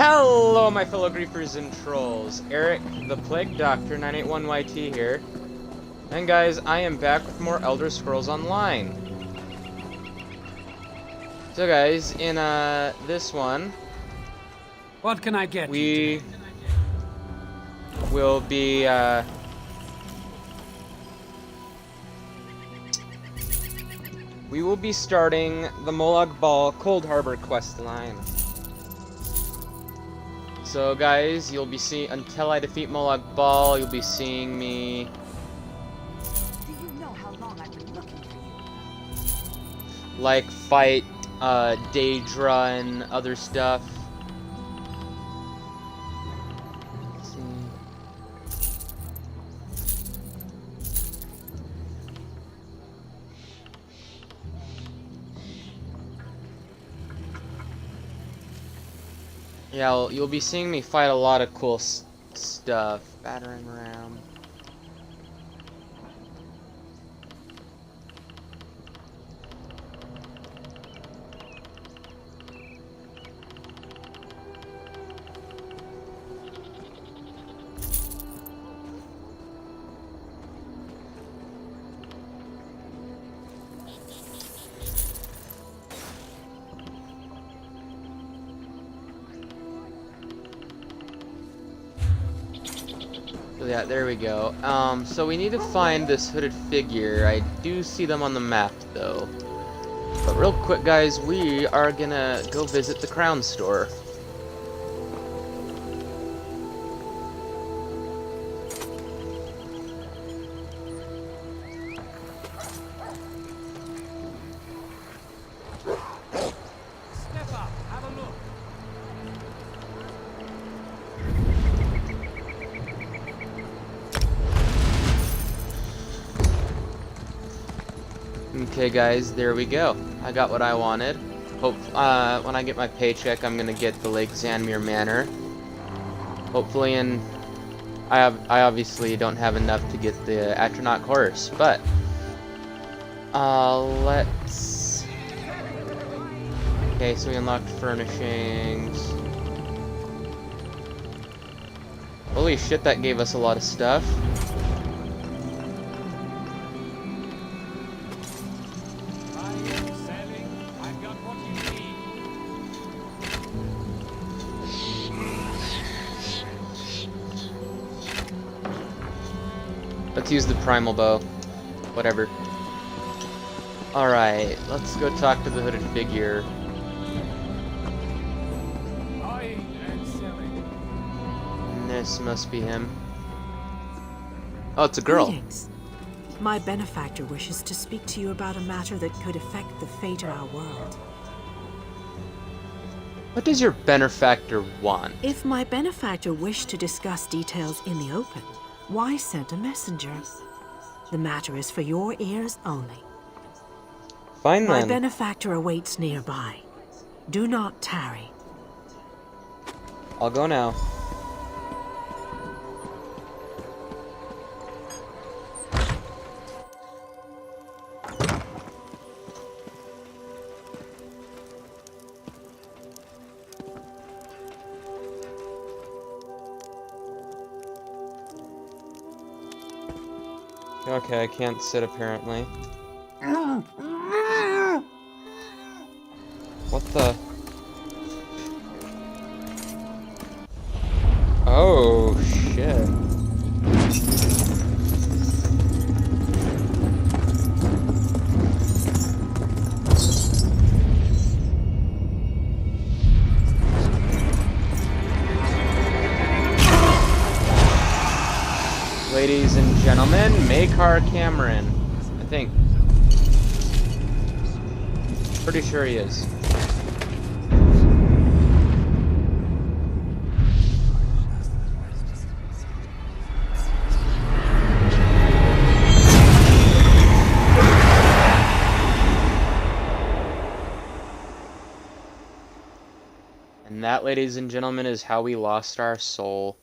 Hello, my fellow griefers and trolls. Eric, the Plague Doctor, 981YT here. And guys, I am back with more Elder Scrolls Online. So guys, in this one, what can I get we will be starting the Molag Bal Coldharber Quest line. So guys, you'll be seeing, until I defeat Molag Bal, you'll be seeing me. Do you know how long I've been looking for you? Like fight Daedra and other stuff. Let's see. Yeah, you'll be seeing me fight a lot of cool stuff. Battering ram. Yeah, there we go. So we need to find this hooded figure. I do see them on the map, though. But real quick, guys, we are gonna go visit the crown store. Step up, have a look. Okay, guys, there we go. I got what I wanted. Hope when I get my paycheck, I'm gonna get the Lake Zanmir Manor. Hopefully, and I obviously don't have enough to get the Atronach horse, but let's. Okay, so we unlocked furnishings. Holy shit, that gave us a lot of stuff. Let's use the primal bow. Whatever. Alright, let's go talk to the hooded figure. And this must be him. Oh, it's a girl. Greetings. My benefactor wishes to speak to you about a matter that could affect the fate of our world. What does your benefactor want? If my benefactor wished to discuss details in the open, why send a messenger? The matter is for your ears only. Fine My then. benefactor awaits nearby. Do not tarry. I'll go now. Okay, I can't sit apparently. What the? Oh, shit. Ladies and gentlemen, Makar Cameron. I think. Pretty sure he is. And that, ladies and gentlemen, is how we lost our soul.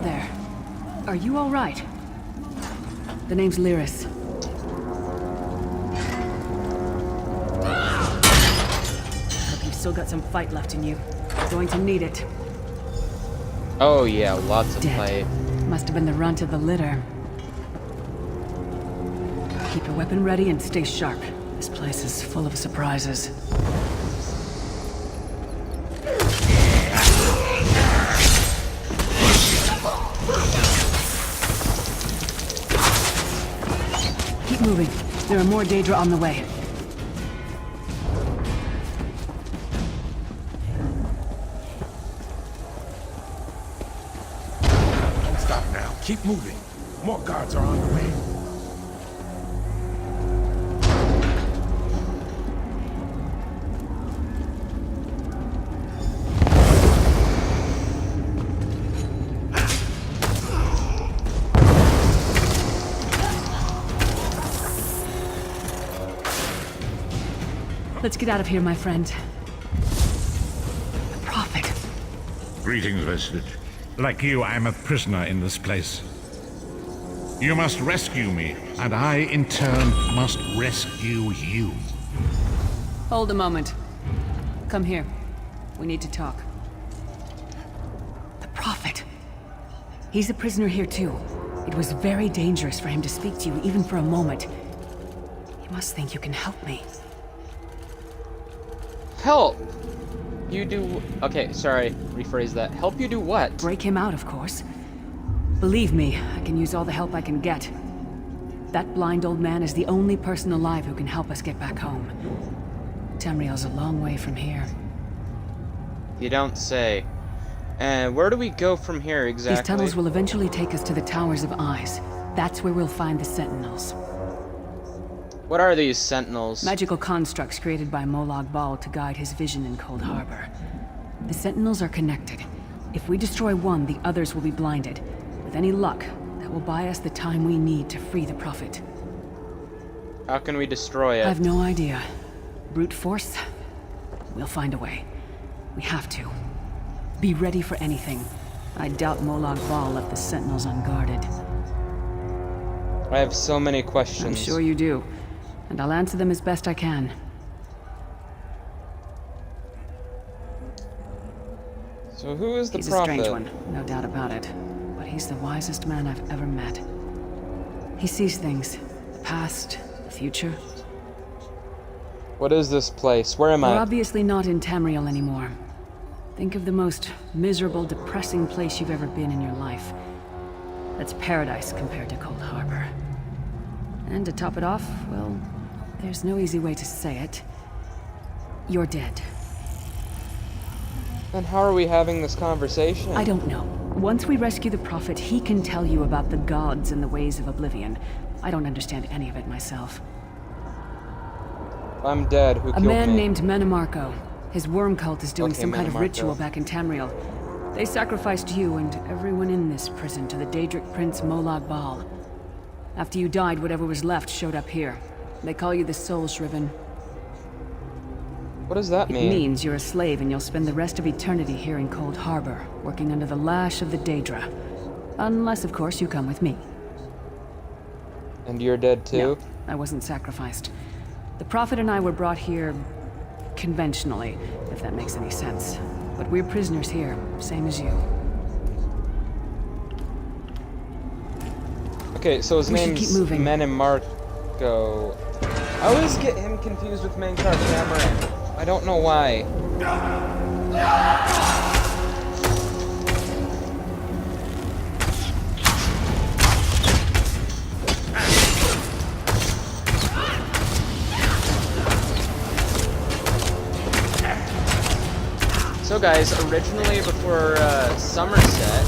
there. Are you all right? The name's Lyris. Hope you've still got some fight left in you. You're going to need it. Oh yeah, lots of Dead. fight. Must have been the runt of the litter. Keep your weapon ready and stay sharp. This place is full of surprises. Keep moving. There are more Daedra on the way. Don't stop now. Keep moving. More guards are on the way. Let's get out of here, my friend. The Prophet. Greetings, Vestige. Like you, I'm a prisoner in this place. You must rescue me, and I, in turn, must rescue you. Hold a moment. Come here. We need to talk. The Prophet. He's a prisoner here, too. It was very dangerous for him to speak to you, even for a moment. You must think you can help me. Help! You do... Okay, sorry. Rephrase that. Help you do what? Break him out, of course. Believe me, I can use all the help I can get. That blind old man is the only person alive who can help us get back home. Tamriel's a long way from here. You don't say. And where do we go from here exactly? These tunnels will eventually take us to the Towers of Eyes. That's where we'll find the Sentinels. What are these sentinels? Magical constructs created by Molag Bal to guide his vision in Coldharber. The Sentinels are connected. If we destroy one, the others will be blinded. With any luck, that will buy us the time we need to free the Prophet. How can we destroy it? I have no idea. Brute force? We'll find a way. We have to. Be ready for anything. I doubt Molag Bal left the Sentinels unguarded. I have so many questions. I'm sure you do. And I'll answer them as best I can. So who is the He's Prophet? a strange one, no doubt about it. But he's the wisest man I've ever met. He sees things. The past, the future. What is this place? Where am We're I? obviously not in Tamriel anymore. Think of the most miserable, depressing place you've ever been in your life. That's paradise compared to Coldharber. And to top it off, well, there's no easy way to say it. You're dead. And how are we having this conversation? I don't know. Once we rescue the Prophet, he can tell you about the gods and the ways of oblivion. I don't understand any of it myself. I'm dead. Who A killed man me? named Menimarco. His worm cult is doing Okay, some kind of Menimarco. ritual back in Tamriel. They sacrificed you and everyone in this prison to the Daedric prince Molag Bal. After you died, whatever was left showed up here. They call you the Soul Shriven. What does that It mean? means you're a slave and you'll spend the rest of eternity here in Coldharber, working under the lash of the Daedra. Unless, of course, you come with me. And you're dead too? No, I wasn't sacrificed. The Prophet and I were brought here conventionally, if that makes any sense. But we're prisoners here, same as you. Okay, so his We should name's keep moving. Menimarco. I always get him confused with Mankar Cameron. I don't know why. So guys, originally before Somerset,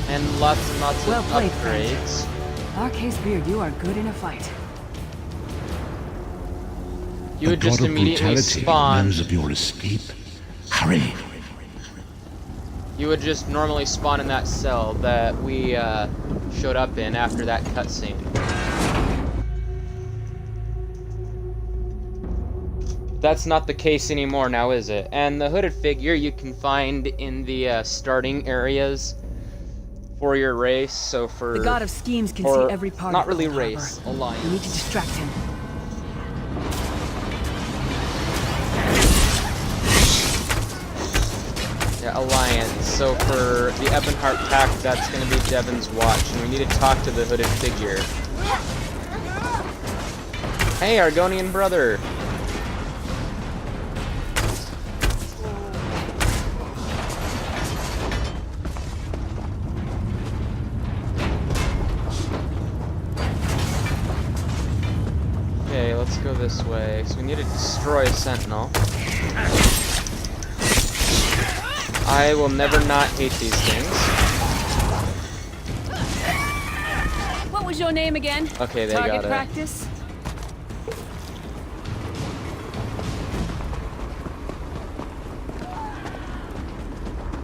and lots of Well played, upgrades. Arcase Beard, you are good in a fight. You would just immediately spawn. knows of your escape. Hurry! You would just normally spawn in that cell that we showed up in after that cutscene. That's not the case anymore now, is it? And the hooded figure you can find in the starting areas for your race. So for The god of schemes can or see every part not of really Coldharber. race, alliance. We need to distract him. Yeah, alliance. So for the Ebonheart pack, that's going to be Devon's watch, and we need to talk to the hooded figure. Hey, Argonian brother. Okay, let's go this way. So we need to destroy a sentinel. I will never not hate these things. What was your name again? Okay, they Target got it. practice?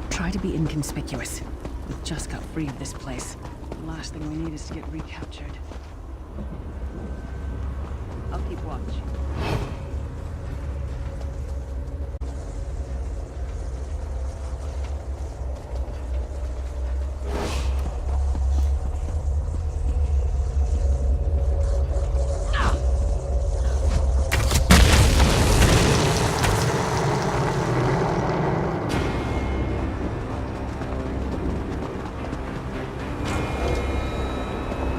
Try to be inconspicuous. We just got free of this place. The last thing we need is to get recaptured. I'll keep watch.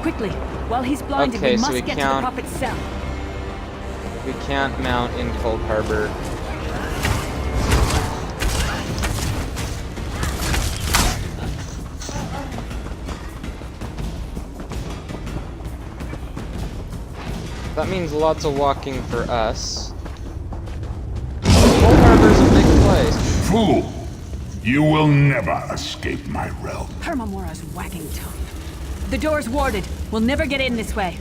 Quickly, while he's blinded, Okay, we so must we get to the can't- prophet's cell. We can't mount in Coldharber. That means lots of walking for us. Coldharber's a big place. Fool! You will never escape my realm. Hermamora's wagging tongue. The door's warded. We'll never get in this way.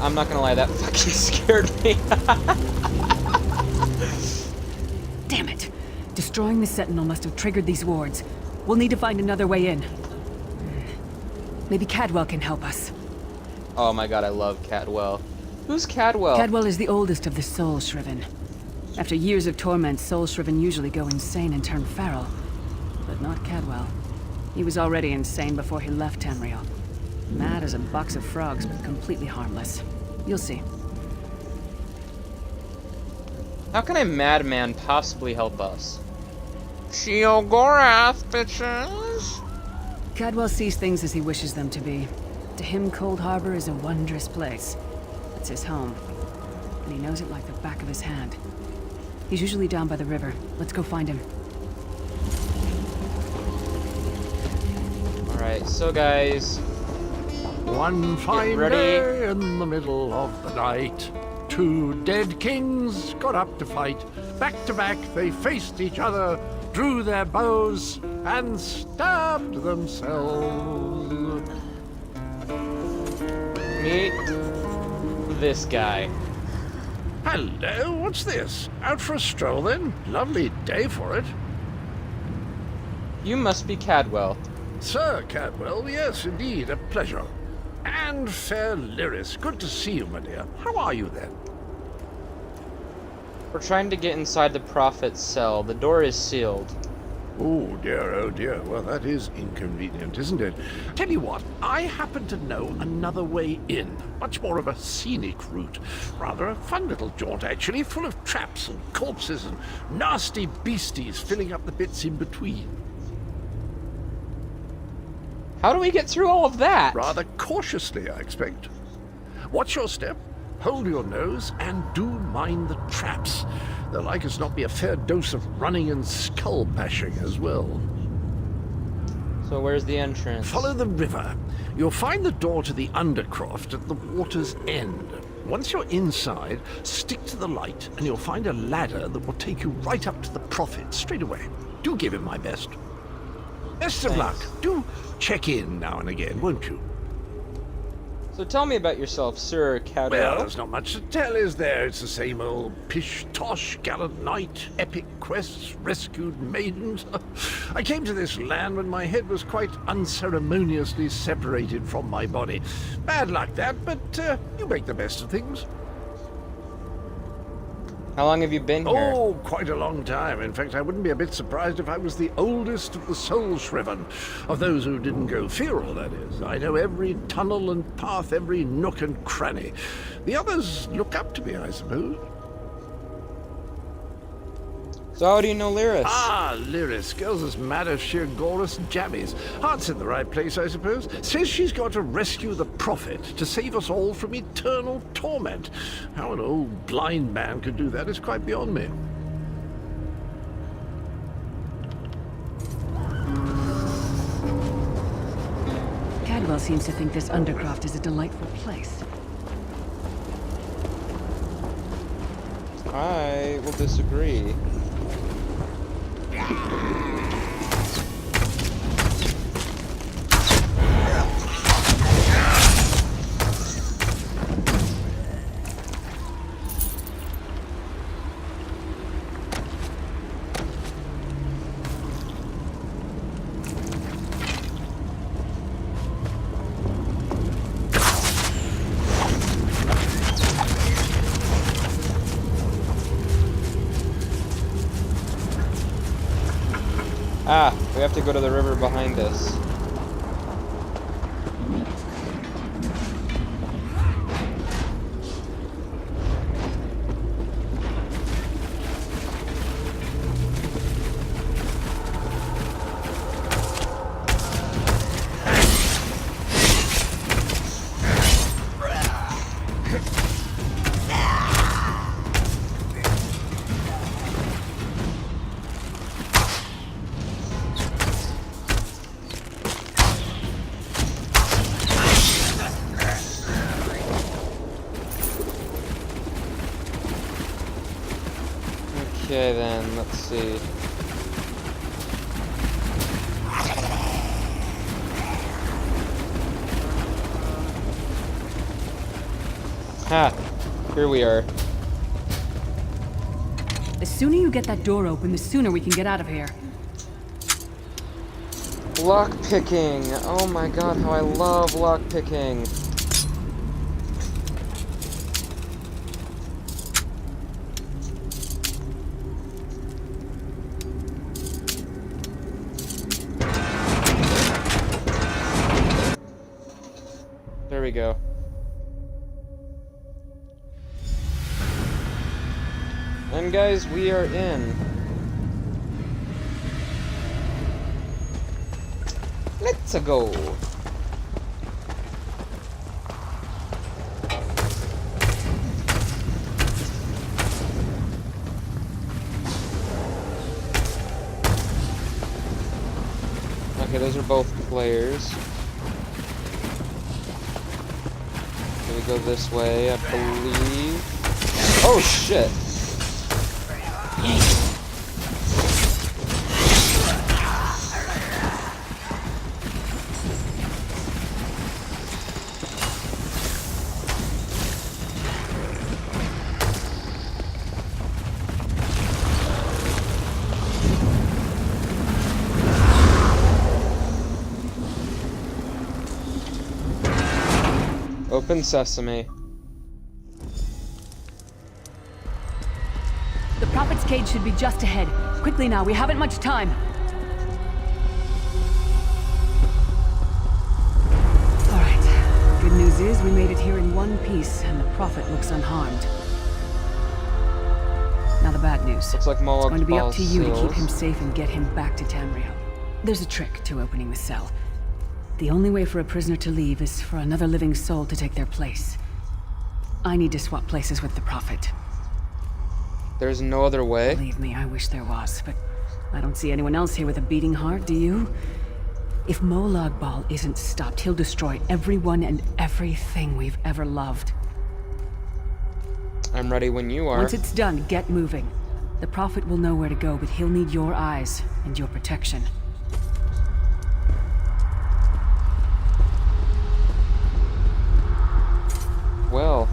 I'm not gonna lie, that fucking scared me. Damn it. Destroying the Sentinel must have triggered these wards. We'll need to find another way in. Maybe Cadwell can help us. Oh my god, I love Cadwell. Who's Cadwell? Cadwell is the oldest of the Soul Shriven. After years of torment, Soul Shriven usually go insane and turn feral. But not Cadwell. He was already insane before he left Tamriel. Mad as a box of frogs, but completely harmless. You'll see. How can a madman possibly help us? Sheogorath, bitches! Cadwell sees things as he wishes them to be. To him, Coldharber is a wondrous place. It's his home. And he knows it like the back of his hand. He's usually down by the river. Let's go find him. Alright, so guys, One fine ready. day in the middle of the night, two dead kings got up to fight. Back to back they faced each other, drew their bows, and stabbed themselves. meet this guy. Hello, what's this? Out for a stroll then? Lovely day for it. You must be Cadwell. Sir Cadwell, yes, indeed, a pleasure. And fair Lyris, good to see you, my dear. How are you then? We're trying to get inside the Prophet's cell. The door is sealed. Oh dear. Well, that is inconvenient, isn't it? Tell you what, I happen to know another way in. Much more of a scenic route. Rather a fun little jaunt, actually, full of traps and corpses and nasty beasties filling up the bits in between. How do we get through all of that? Rather cautiously, I expect. Watch your step, hold your nose, and do mind the traps. There'll like as not be a fair dose of running and skull bashing as well. So where's the entrance? Follow the river. You'll find the door to the Undercroft at the water's end. Once you're inside, stick to the light, and you'll find a ladder that will take you right up to the Prophet straight away. Do give him my best. Best of luck. Do check in now and again, won't you? So tell me about yourself, Sir Cadwell. Well, there's not much to tell, is there? It's the same old pish-tosh, gallant knight, epic quests, rescued maidens. I came to this land when my head was quite unceremoniously separated from my body. Bad luck, that, but you make the best of things. How long have you been here? Oh, quite a long time. In fact, I wouldn't be a bit surprised if I was the oldest of the soul Shriven. Of those who didn't go feral, that is. I know every tunnel and path, every nook and cranny. The others look up to me, I suppose. So how do you know Lyris? Ah, Lyris. Girl's as mad as sheer Gorus jammies. Heart's in the right place, I suppose. Says she's got to rescue the Prophet to save us all from eternal torment. How an old blind man could do that is quite beyond me. Cadwell seems to think this Undercroft is a delightful place. I will disagree. Ah, we have to go to the river behind us. Okay then, let's see. Ha! Here we are. The sooner you get that door open, the sooner we can get out of here. Lock picking! Oh my god, how I love lock picking! There we go. And guys, we are in. Let's go. Okay, those are both players. We go this way, I believe. Oh shit! Open sesame. The Prophet's cage should be just ahead. Quickly now, we haven't much time. Alright. Good news is we made it here in one piece, and the Prophet looks unharmed. Now the bad news. Looks like Moloch's it's going to be up balls to you to keep seals. him safe and get him back to Tamriel. There's a trick to opening the cell. The only way for a prisoner to leave is for another living soul to take their place. I need to swap places with the Prophet. There's no other way. Believe me, I wish there was, but I don't see anyone else here with a beating heart, do you? If Molag Bal isn't stopped, he'll destroy everyone and everything we've ever loved. I'm ready when you are. Once it's done, get moving. The Prophet will know where to go, but he'll need your eyes and your protection. Well.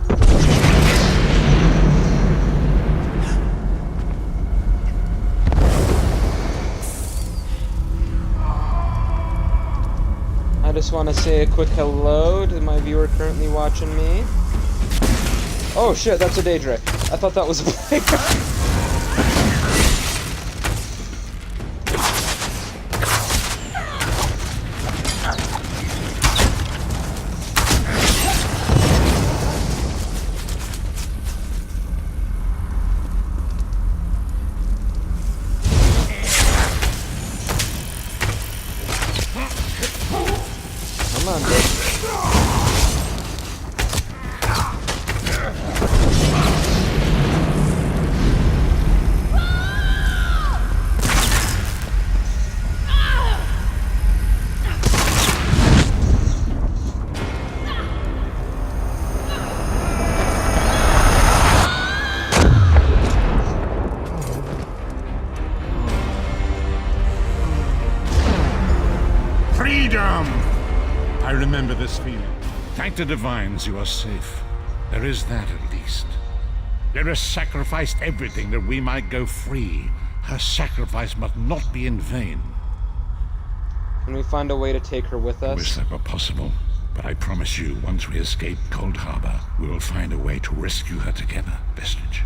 I just want to say a quick hello to my viewer currently watching me. Oh shit, that's a Daedra. I thought that was a player. Come on, bitch. Freedom! I remember this feeling. Thank the divines you are safe. There is that at least. There has sacrificed everything that we might go free. Her sacrifice must not be in vain. Can we find a way to take her with I wish us? that were possible, but I promise you, once we escape Coldharber, we will find a way to rescue her together, Vestige.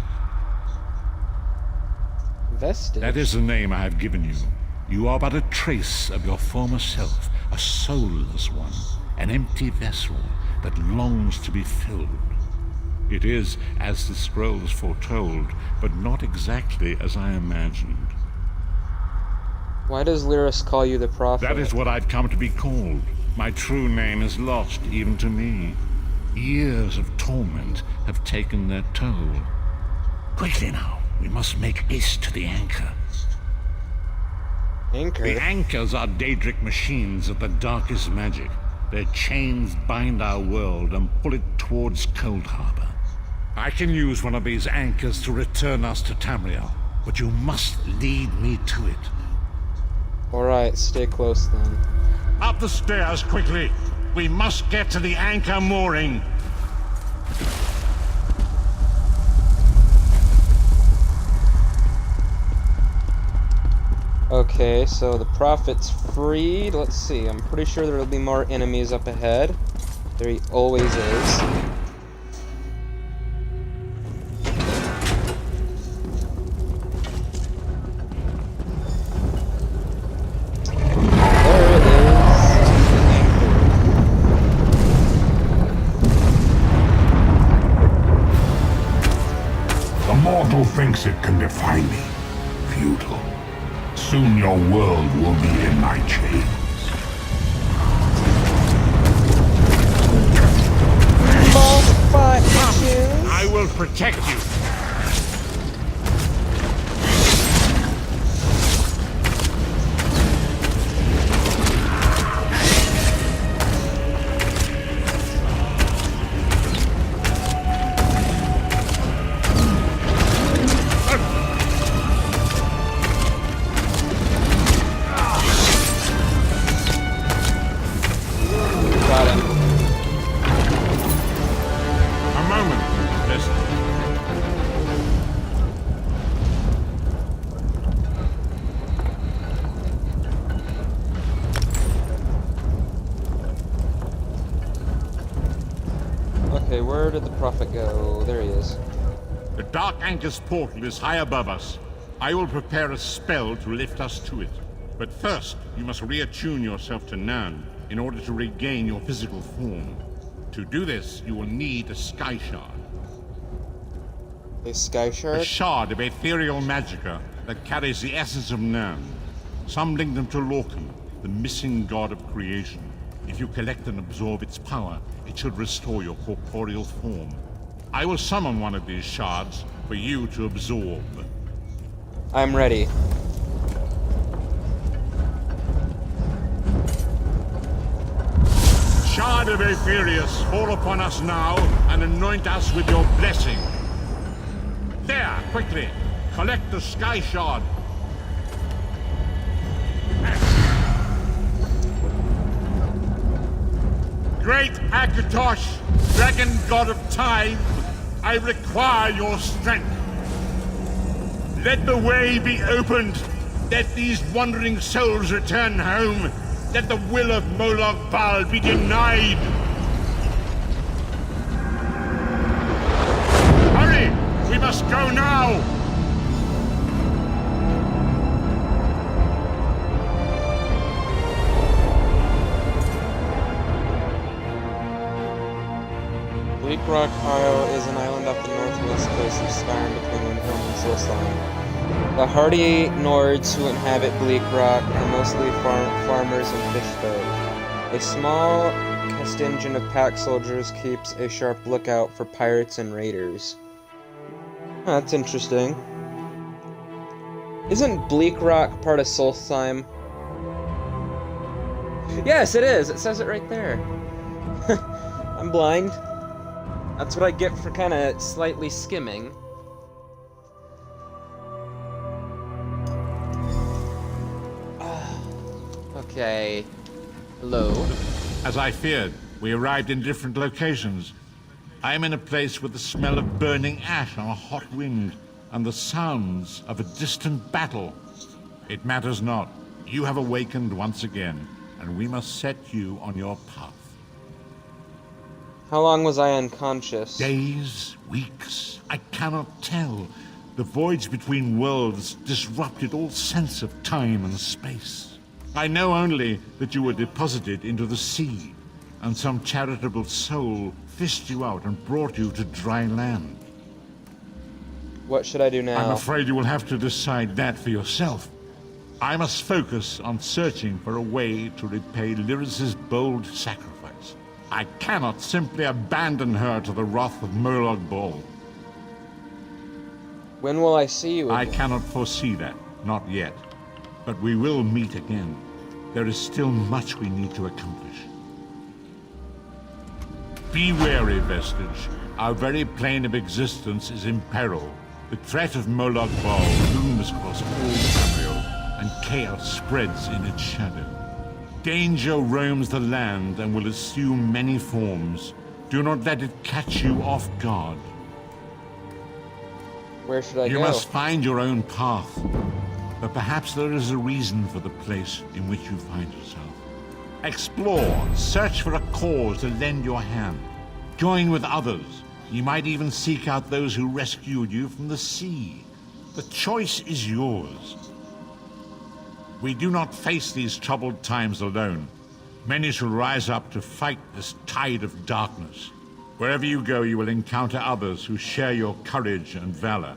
Vestige? That is the name I have given you. You are but a trace of your former self, a soulless one, an empty vessel that longs to be filled. It is as the scrolls foretold, but not exactly as I imagined. Why does Lyris call you the Prophet? That is what I've come to be called. My true name is lost even to me. Years of torment have taken their toll. Quickly now, we must make haste to the anchor. Anchor? The anchors are Daedric machines of the darkest magic. Their chains bind our world and pull it towards Coldharber. I can use one of these anchors to return us to Tamriel, but you must lead me to it. Alright, stay close then. Up the stairs, quickly! We must get to the anchor mooring! Okay, so the Prophet's freed. Let's see, I'm pretty sure there will be more enemies up ahead. There always is. There it The mortal thinks it can defy me. Futile. Soon your world will be in my chains. I will protect you! Got him. A moment, Vestige. Okay, where did the Prophet go? There he is. The Dark Anchor's portal is high above us. I will prepare a spell to lift us to it. But first, you must reattune yourself to Nan in order to regain your physical form. To do this, you will need a Sky Shard. A Sky A Shard? shard of ethereal magicka that carries the essence of Nan. Some link them to Lorcan, the missing god of creation. If you collect and absorb its power, it should restore your corporeal form. I will summon one of these shards for you to absorb. I'm ready. Shard of Aetherius, fall upon us now and anoint us with your blessing. There, quickly, collect the Sky Shard. Great Akatosh, dragon god of time, I require your strength. Let the way be opened. Let these wandering souls return home. Let the will of Moloch Baal be denied. place of Skyrim between Windhelm and Solstheim. The hardy Nords who inhabit Bleak Rock are mostly farmers and fish folk. A small contingent of pack soldiers keeps a sharp lookout for pirates and raiders. Oh, that's interesting. Isn't Bleak Rock part of Solstheim? Yes, it is! It says it right there. I'm blind. That's what I get for kind of slightly skimming. Okay. Hello. As I feared, we arrived in different locations. I am in a place with the smell of burning ash on a hot wind, and the sounds of a distant battle. It matters not. You have awakened once again, and we must set you on your path. How long was I unconscious? Days, weeks, I cannot tell. The voids between worlds disrupted all sense of time and space. I know only that you were deposited into the sea, and some charitable soul fished you out and brought you to dry land. What should I do now? I'm afraid you will have to decide that for yourself. I must focus on searching for a way to repay Lyris's bold sacrifice. I cannot simply abandon her to the wrath of Molag Bal. When will I see you again? I cannot foresee that, not yet. But we will meet again. There is still much we need to accomplish. Be wary, Vestige. Our very plane of existence is in peril. The threat of Molag Bal looms across all Tamriel, and chaos spreads in its shadow. Danger roams the land and will assume many forms. Do not let it catch you off guard. Where should I go? You must find your own path. But perhaps there is a reason for the place in which you find yourself. Explore, search for a cause to lend your hand. Join with others. You might even seek out those who rescued you from the sea. The choice is yours. We do not face these troubled times alone. Many shall rise up to fight this tide of darkness. Wherever you go, you will encounter others who share your courage and valor.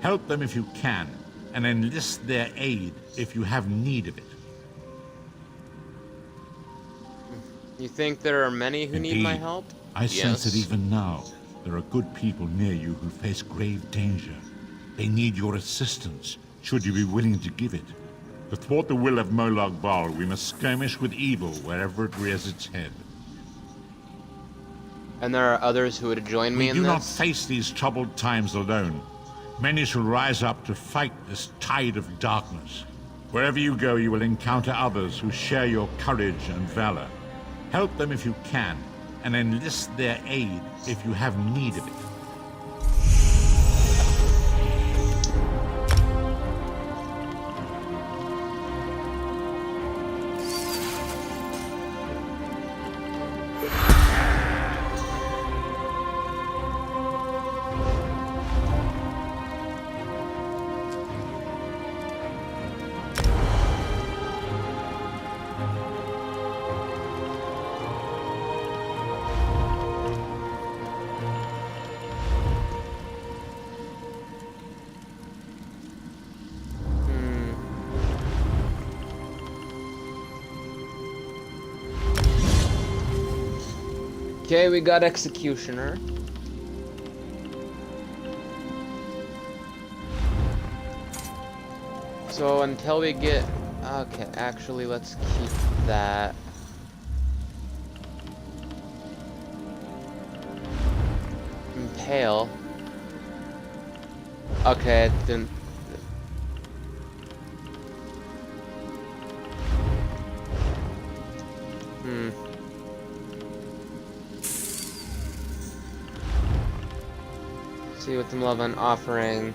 Help them if you can, and enlist their aid if you have need of it. You think there are many who need my help? I sense it even now. There are good people near you who face grave danger. They need your assistance, should you be willing to give it. To thwart the will of Molag Bal, we must skirmish with evil wherever it rears its head. And there are others who would join me in this? We do not face these troubled times alone. Many shall rise up to fight this tide of darkness. Wherever you go, you will encounter others who share your courage and valor. Help them if you can, and enlist their aid if you have need of it. Okay, we got Executioner. So until we get... Okay, actually, let's keep that. Impale. Okay, then... See what the love on offering.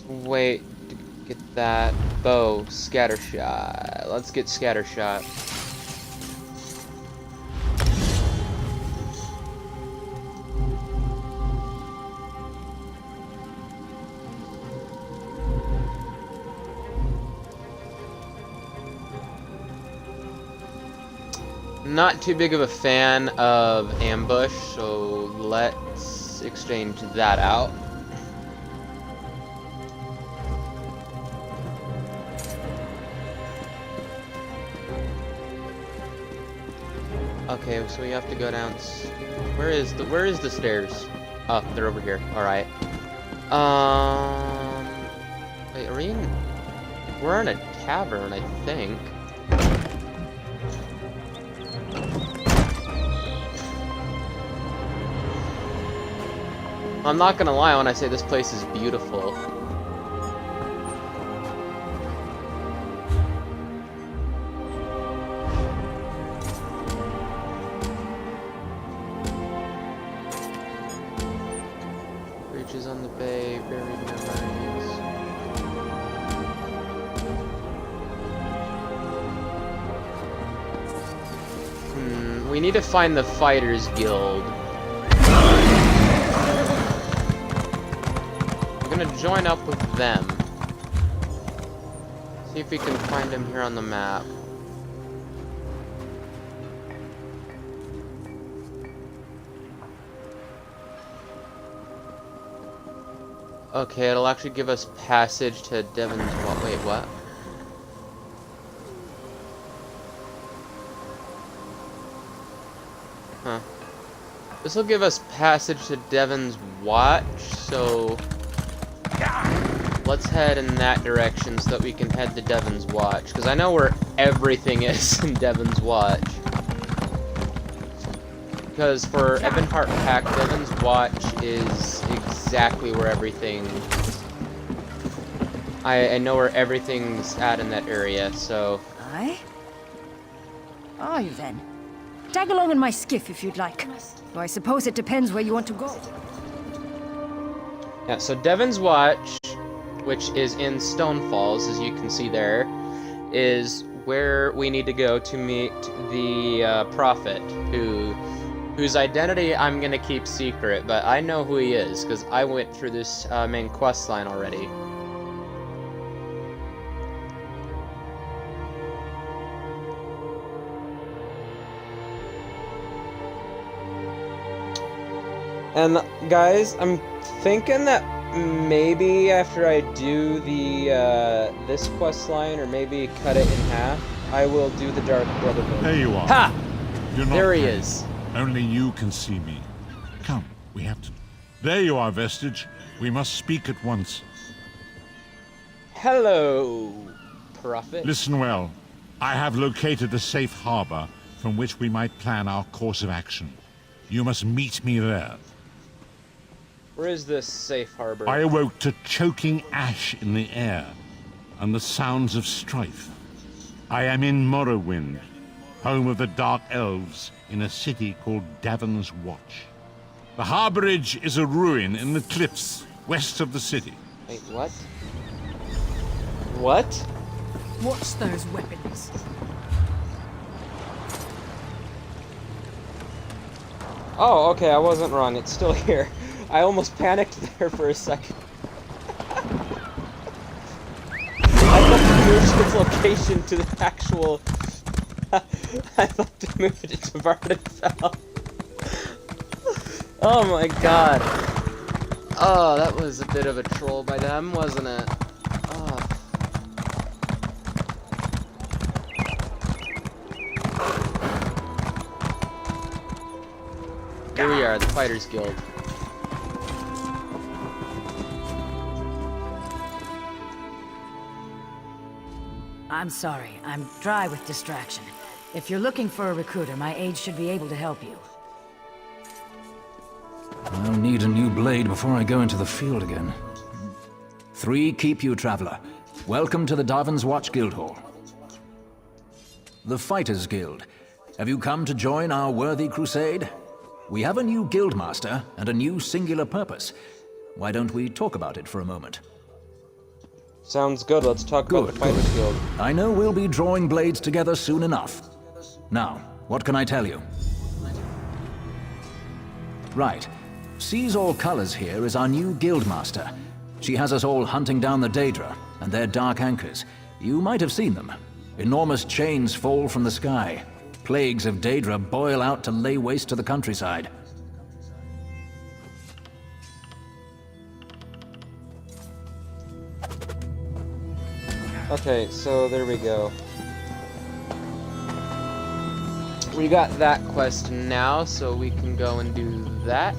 Wait, to get that bow, scattershot. Let's get scattershot. not too big of a fan of ambush, so let's exchange that out. Okay, so we have to go down. Where is the stairs? Oh, they're over here. All right. Wait, are we in? We're in a tavern, I think. I'm not gonna lie when I say this place is beautiful. Bridges on the bay, buried memories. We need to find the Fighters Guild. I'm gonna join up with them. See if we can find them here on the map. Okay, it'll actually give us passage to Devon's Watch. Wait, what? Huh. This will give us passage to Devon's Watch, so let's head in that direction so that we can head to Devon's Watch, because I know where everything is in Devon's Watch. Because for Ebonheart Pack, Devon's Watch is exactly where everything... I know where everything's at in that area, so... Aye? Are you then? Tag along in my skiff if you'd like. Though I suppose it depends where you want to go. Yeah, so Devon's Watch, which is in Stone Falls, as you can see there, is where we need to go to meet the Prophet, whose identity I'm gonna keep secret, but I know who he is, because I went through this main quest line already. And guys, I'm thinking that maybe after I do the this quest line, or maybe cut it in half, I will do the Dark Brotherhood. There you are. Ha! You're not There he dead. is. Only you can see me. Come, we have to... There you are, Vestige. We must speak at once. Hello, Prophet. Listen well. I have located a safe harbor from which we might plan our course of action. You must meet me there. Where is this safe harbor? I awoke to choking ash in the air and the sounds of strife. I am in Morrowind, home of the Dark Elves, in a city called Devon's Watch. The harborage is a ruin in the cliffs west of the city. Wait, what? What? Watch those weapons. Oh, okay, I wasn't wrong. It's still here. I almost panicked there for a second. I thought to move its location to the actual... I thought to move it to Vardenfell. Oh my god. Oh, that was a bit of a troll by them, wasn't it? Oh. Here we are, the Fighters Guild. I'm sorry, I'm dry with distraction. If you're looking for a recruiter, my aides should be able to help you. I'll need a new blade before I go into the field again. 3 keep you, traveler. Welcome to the Devon's Watch Guild Hall. The Fighters Guild. Have you come to join our worthy crusade? We have a new guildmaster and a new singular purpose. Why don't we talk about it for a moment? Sounds good. Let's talk about the Fighters Guild. I know we'll be drawing blades together soon enough. Now, what can I tell you? Right. Seize All Colors here is our new guildmaster. She has us all hunting down the Daedra and their dark anchors. You might have seen them. Enormous chains fall from the sky. plagues of Daedra boil out to lay waste to the countryside. Okay, so there we go. We got that quest now, so we can go and do that.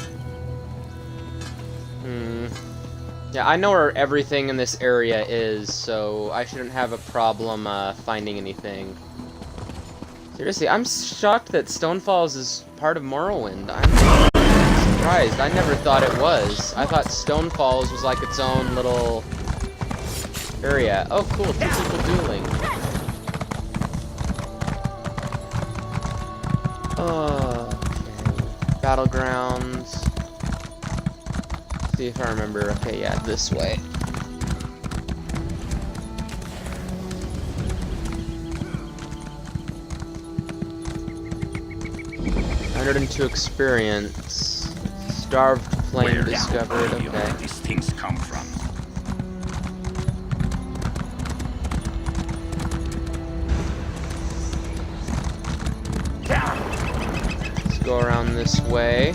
Yeah, I know where everything in this area is, so I shouldn't have a problem finding anything. Seriously, I'm shocked that Stone Falls is part of Morrowind. I'm surprised. I never thought it was. I thought Stone Falls was like its own little area. Oh, cool. 2 people dueling. Okay. Battlegrounds. See if I remember. Okay, yeah, this way. $102 experience. Starved plane discovered. Okay. These things come from. Let's go around this way.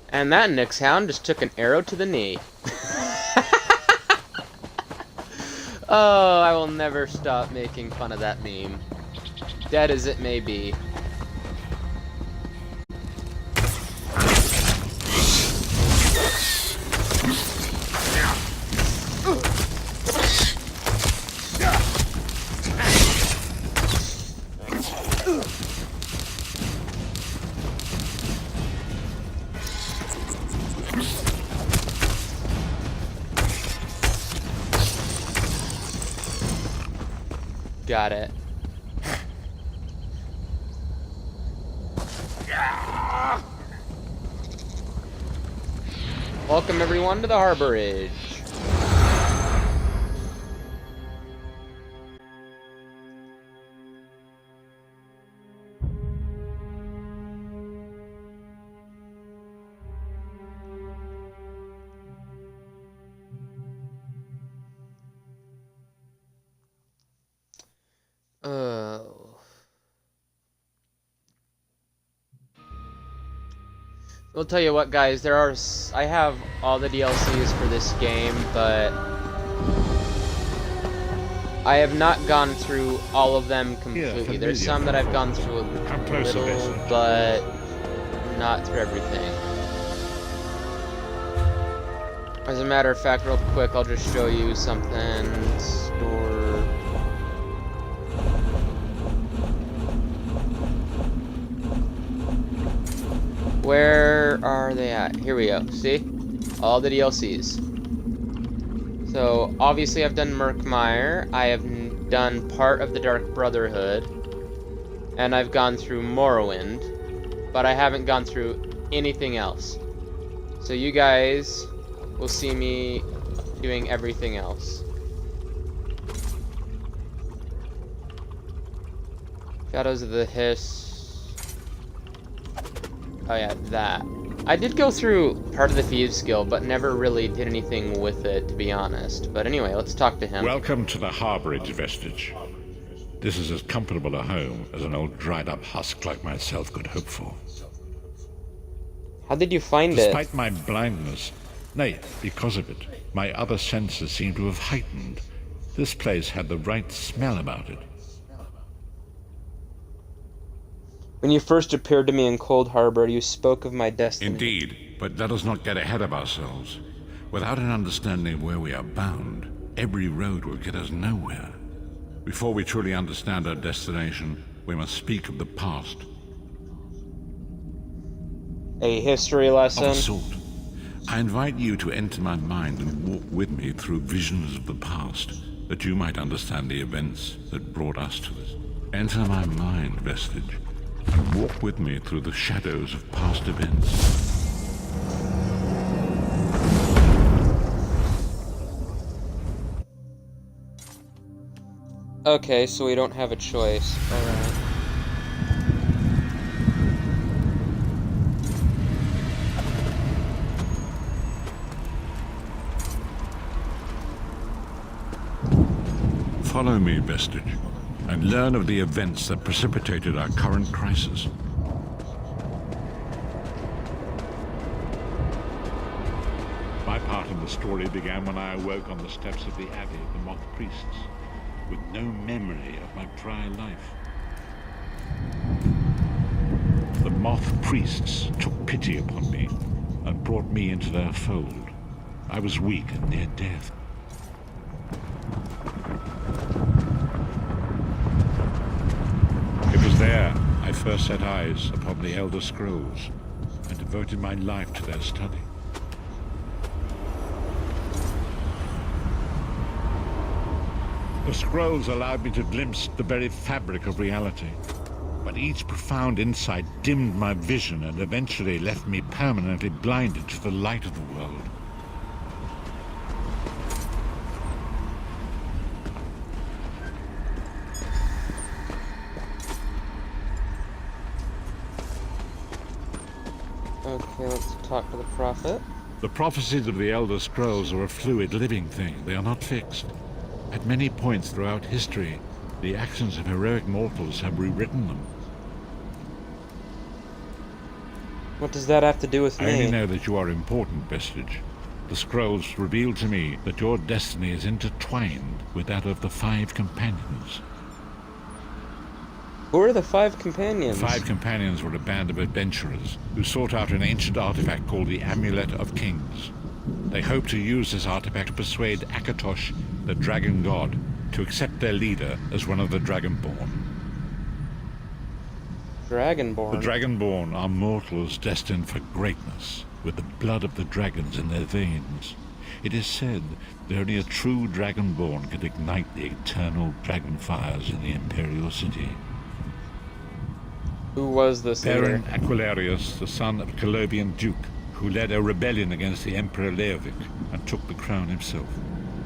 And that Nyx Hound just took an arrow to the knee. Oh, I will never stop making fun of that meme. Dead as it may be. Got it. Welcome everyone to the Harborage. I'll tell you what, guys. I have all the DLCs for this game, but I have not gone through all of them completely. There's some that I've gone through a little, but not through everything. As a matter of fact, real quick, I'll just show you something. Store. Where are they at? Here we go. See? All the DLCs. So, obviously I've done Murkmire. I have done part of the Dark Brotherhood. And I've gone through Morrowind. But I haven't gone through anything else. So you guys will see me doing everything else. Shadows of the Hiss. Oh yeah, that. I did go through part of the Thieves Guild, but never really did anything with it, to be honest. But anyway, let's talk to him. Welcome to the Harborage, Vestige. This is as comfortable a home as an old dried-up husk like myself could hope for. How did you find it? Despite my blindness, nay, because of it, my other senses seem to have heightened. This place had the right smell about it. When you first appeared to me in Coldharber, you spoke of my destiny. Indeed, but let us not get ahead of ourselves. Without an understanding of where we are bound, every road will get us nowhere. Before we truly understand our destination, we must speak of the past. A history lesson? Of a sort. I invite you to enter my mind and walk with me through visions of the past, that you might understand the events that brought us to this. Enter my mind, Vestige, and walk with me through the shadows of past events. Okay, so we don't have a choice. Alright. Follow me, Vestige, and learn of the events that precipitated our current crisis. My part in the story began when I awoke on the steps of the Abbey of the Moth Priests, with no memory of my prior life. The Moth Priests took pity upon me and brought me into their fold. I was weak and near death. It was there I first set eyes upon the Elder Scrolls and devoted my life to their study. The scrolls allowed me to glimpse the very fabric of reality, but each profound insight dimmed my vision and eventually left me permanently blinded to the light of the world. Okay, let's talk to the Prophet. The prophecies of the Elder Scrolls are a fluid, living thing. They are not fixed. At many points throughout history, the actions of heroic mortals have rewritten them. What does that have to do with me? I only know that you are important, Vestige. The scrolls reveal to me that your destiny is intertwined with that of the Five Companions. Who are the Five Companions? The Five Companions were a band of adventurers who sought out an ancient artifact called the Amulet of Kings. They hoped to use this artifact to persuade Akatosh, the dragon god, to accept their leader as one of the Dragonborn. Dragonborn? The Dragonborn are mortals destined for greatness, with the blood of the dragons in their veins. It is said that only a true Dragonborn could ignite the eternal dragon fires in the Imperial City. Who was this Baron leader? Aquilarius, the son of a Colovian duke, who led a rebellion against the Emperor Leovic and took the crown himself.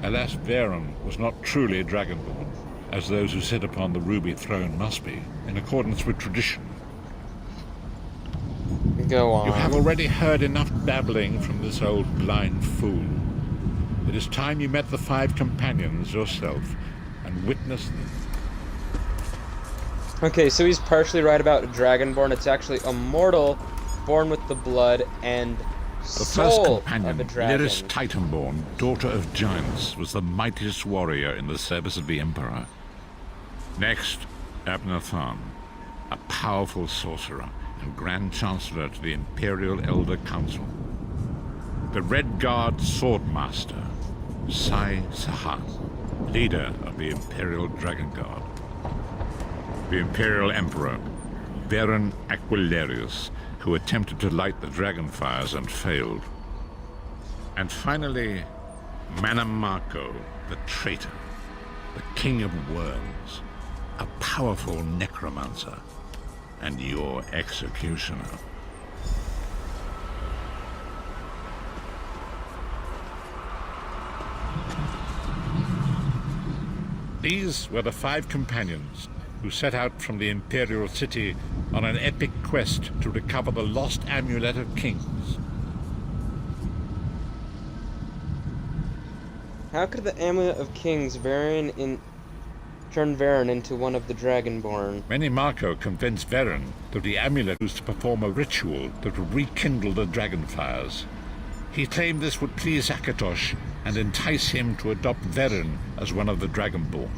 Alas, Varen was not truly a Dragonborn, as those who sit upon the ruby throne must be, in accordance with tradition. Go on. You have already heard enough babbling from this old blind fool. It is time you met the Five Companions yourself and witnessed them. Okay, so he's partially right about Dragonborn. It's actually a mortal born with the blood and The first soul companion, of a dragon. Lyris Titanborn, daughter of giants, was the mightiest warrior in the service of the Emperor. Next, Abnathan, a powerful sorcerer and Grand Chancellor to the Imperial Elder Council. The Red Guard Swordmaster, Sai Sahan, leader of the Imperial Dragon Guard. The Imperial Emperor, Baron Aquilarius, who attempted to light the dragon fires and failed. And finally, Menimarco, the traitor, the King of Worms, a powerful necromancer, and your executioner. These were the Five Companions who set out from the Imperial City on an epic quest to recover the lost Amulet of Kings. How could the Amulet of Kings turn Varen into one of the Dragonborn? Menimarco convinced Varen that the amulet was to perform a ritual that would rekindle the dragon fires. He claimed this would please Akatosh and entice him to adopt Varen as one of the Dragonborn.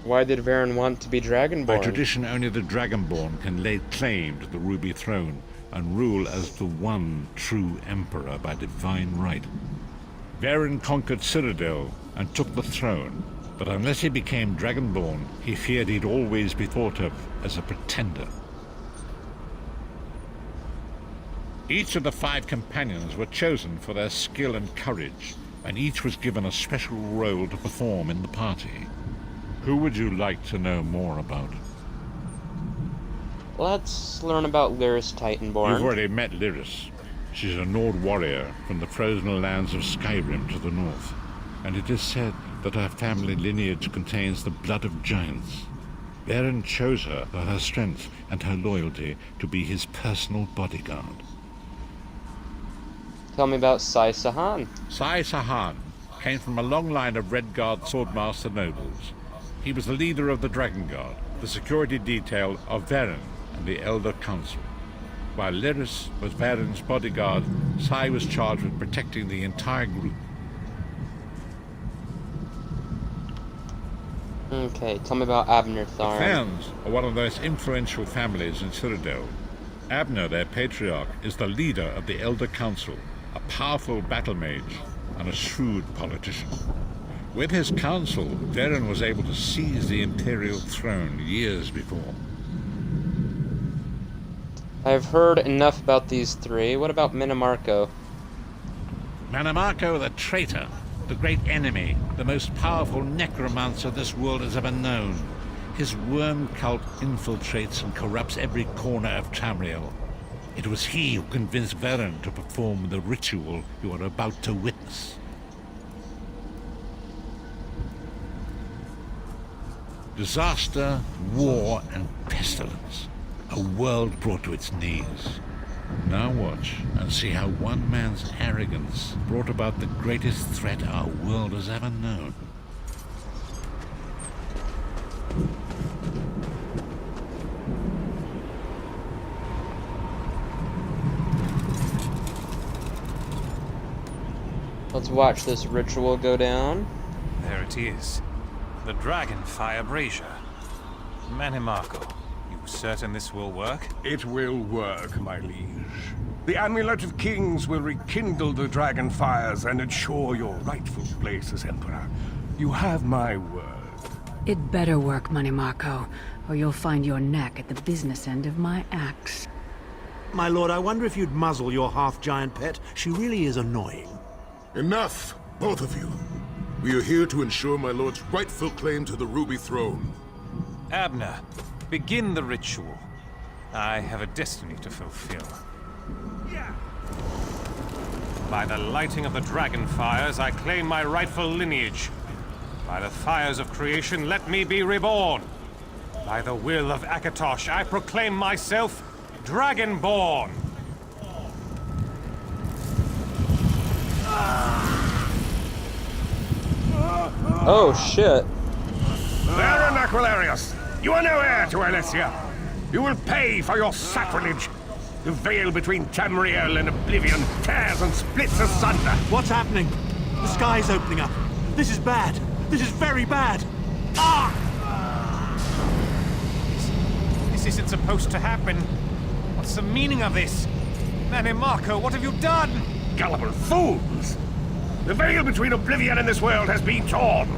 Why did Varen want to be Dragonborn? By tradition, only the Dragonborn can lay claim to the Ruby Throne and rule as the one true Emperor by divine right. Varen conquered Cyrodiil and took the throne, but unless he became Dragonborn, he feared he'd always be thought of as a pretender. Each of the Five Companions were chosen for their skill and courage, and each was given a special role to perform in the party. Who would you like to know more about? Let's learn about Lyris Titanborn. You've already met Lyris. She's a Nord warrior from the frozen lands of Skyrim to the north, and it is said that her family lineage contains the blood of giants. Varen chose her for her strength and her loyalty to be his personal bodyguard. Tell me about Sai Sahan. Sai Sahan came from a long line of Red Guard swordmaster nobles. He was the leader of the Dragon Guard, the security detail of Varen and the Elder Council. While Lyris was Varen's bodyguard, Sai was charged with protecting the entire group. Okay, tell me about Abner The Tharn. Clans are one of the most influential families in Citadel. Abner, their patriarch, is the leader of the Elder Council, a powerful battle mage and a shrewd politician. With his council, Varen was able to seize the Imperial throne years before. I've heard enough about these three. What about Menimarco? Menimarco the traitor, the great enemy, the most powerful necromancer this world has ever known. His worm cult infiltrates and corrupts every corner of Tamriel. It was he who convinced Varen to perform the ritual you are about to witness. Disaster, war, and pestilence. A world brought to its knees. Now watch and see how one man's arrogance brought about the greatest threat our world has ever known. Let's watch this ritual go down. There it is. The Dragonfire Brazier. Menimarco, you certain this will work? It will work, my liege. The Amulet of Kings will rekindle the dragon fires and ensure your rightful place as Emperor. You have my word. It better work, Menimarco, or you'll find your neck at the business end of my axe. My lord, I wonder if you'd muzzle your half-giant pet. She really is annoying. Enough, both of you. We are here to ensure my lord's rightful claim to the Ruby Throne. Abner, begin the ritual. I have a destiny to fulfill. By the lighting of the dragon fires, I claim my rightful lineage. By the fires of creation, let me be reborn. By the will of Akatosh, I proclaim myself Dragonborn. Oh, shit. Baron Aquilarius, you are no heir to Alessia. You will pay for your sacrilege. The veil between Tamriel and Oblivion tears and splits asunder. What's happening? The sky's opening up. This is bad. This is very bad. Ah! This isn't supposed to happen. What's the meaning of this? Menimarco, what have you done? Gullible fools! The veil between Oblivion and this world has been torn.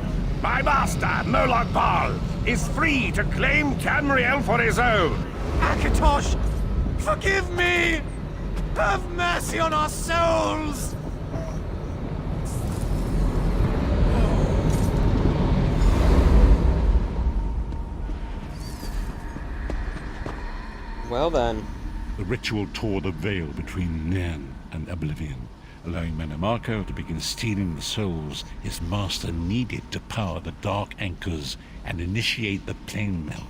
My master, Molag Bal, is free to claim Tamriel for his own. Akatosh, forgive me! Have mercy on our souls! Well then. The ritual tore the veil between Nairn and Oblivion, allowing Menimarco to begin stealing the souls his master needed to power the dark anchors and initiate the plane meld.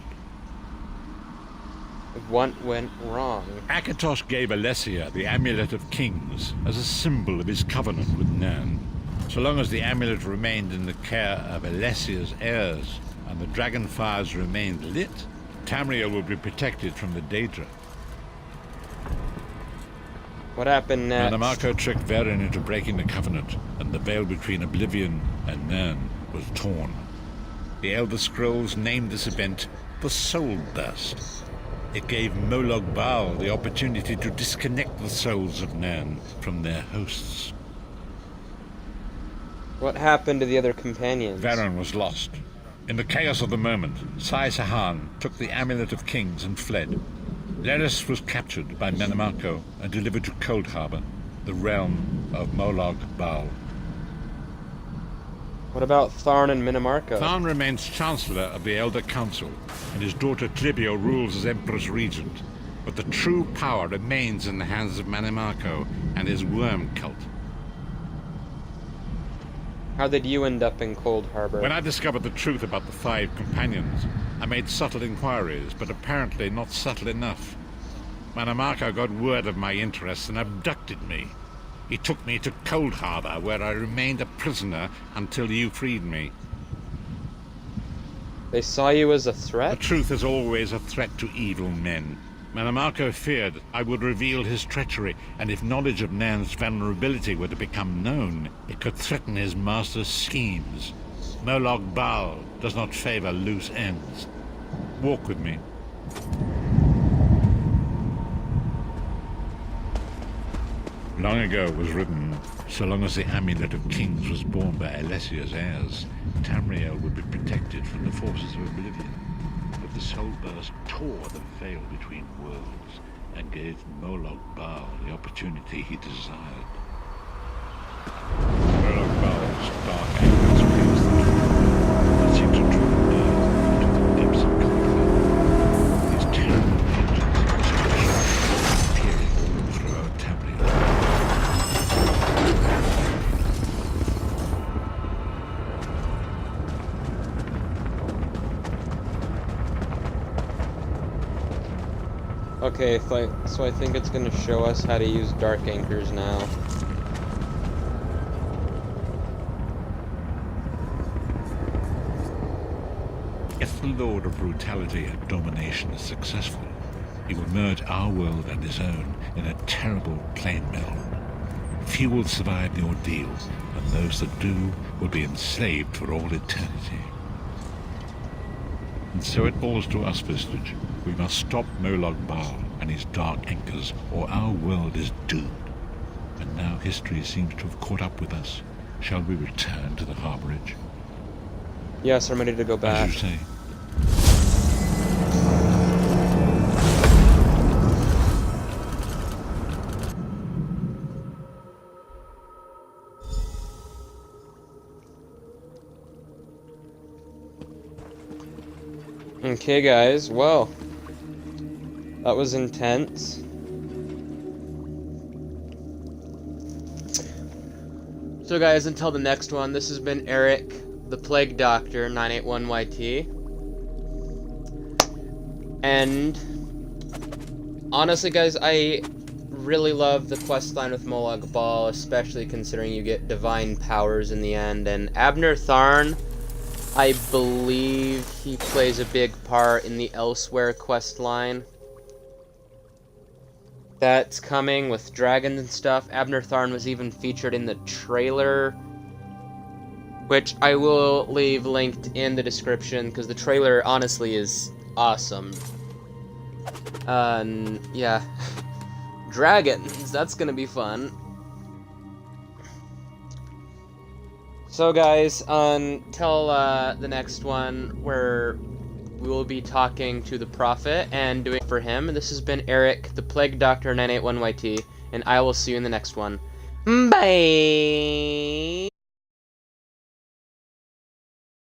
What went wrong? Akatosh gave Alessia the Amulet of Kings as a symbol of his covenant with Nairn. So long as the amulet remained in the care of Alessia's heirs and the dragon fires remained lit, Tamriel would be protected from the Daedra. What happened next? Menimarco tricked Varen into breaking the covenant, and the veil between Oblivion and Nairn was torn. The Elder Scrolls named this event the Soul Burst. It gave Molag Bal the opportunity to disconnect the souls of Nairn from their hosts. What happened to the other companions? Varen was lost. In the chaos of the moment, Sai Sahan took the Amulet of Kings and fled. Lyris was captured by Menimarco and delivered to Coldharber, the realm of Molag Bal. What about Tharn and Menimarco? Tharn remains Chancellor of the Elder Council, and his daughter Tribio rules as Empress Regent. But the true power remains in the hands of Menimarco and his worm cult. How did you end up in Coldharber? When I discovered the truth about the 5 companions, I made subtle inquiries, but apparently not subtle enough. Menimarco got word of my interests and abducted me. He took me to Coldharber, where I remained a prisoner until you freed me. They saw you as a threat? The truth is always a threat to evil men. Menimarco feared I would reveal his treachery, and if knowledge of Nairn's vulnerability were to become known, it could threaten his master's schemes. Molag Bal does not favor loose ends. Walk with me. Long ago it was written, so long as the Amulet of Kings was borne by Alessia's heirs, Tamriel would be protected from the forces of oblivion. But the soul burst tore the veil between worlds and gave Molag Bal the opportunity he desired. Molag Bal's dark angels pierced the truth and seemed to draw down into the depths of conflict. His terrible vengeance and destruction appearing throughout Tamriel. Okay, so I think it's going to show us how to use dark anchors now. If the Lord of Brutality and Domination is successful, he will merge our world and his own in a terrible plane meld. Few will survive the ordeal, and those that do will be enslaved for all eternity. And so it falls to us, Vistage. We must stop Molag Bal and his dark anchors, or our world is doomed. And now history seems to have caught up with us. Shall we return to the harborage? Yes, I'm ready to go back. As you say. Okay, guys, well, that was intense. So guys, until the next one, this has been Eric, the Plague Doctor, 981YT. And honestly, guys, I really love the questline with Molag Bal, especially considering you get divine powers in the end. And Abner Tharn, I believe he plays a big part in the Elsewhere questline that's coming with dragons and stuff. Abner Tharn was even featured in the trailer, which I will leave linked in the description, because the trailer honestly is awesome. Yeah. Dragons, that's gonna be fun. So guys, until the next one, where we will be talking to the Prophet and doing for him. This has been Eric, the Plague Doctor 981YT, and I will see you in the next one. Bye!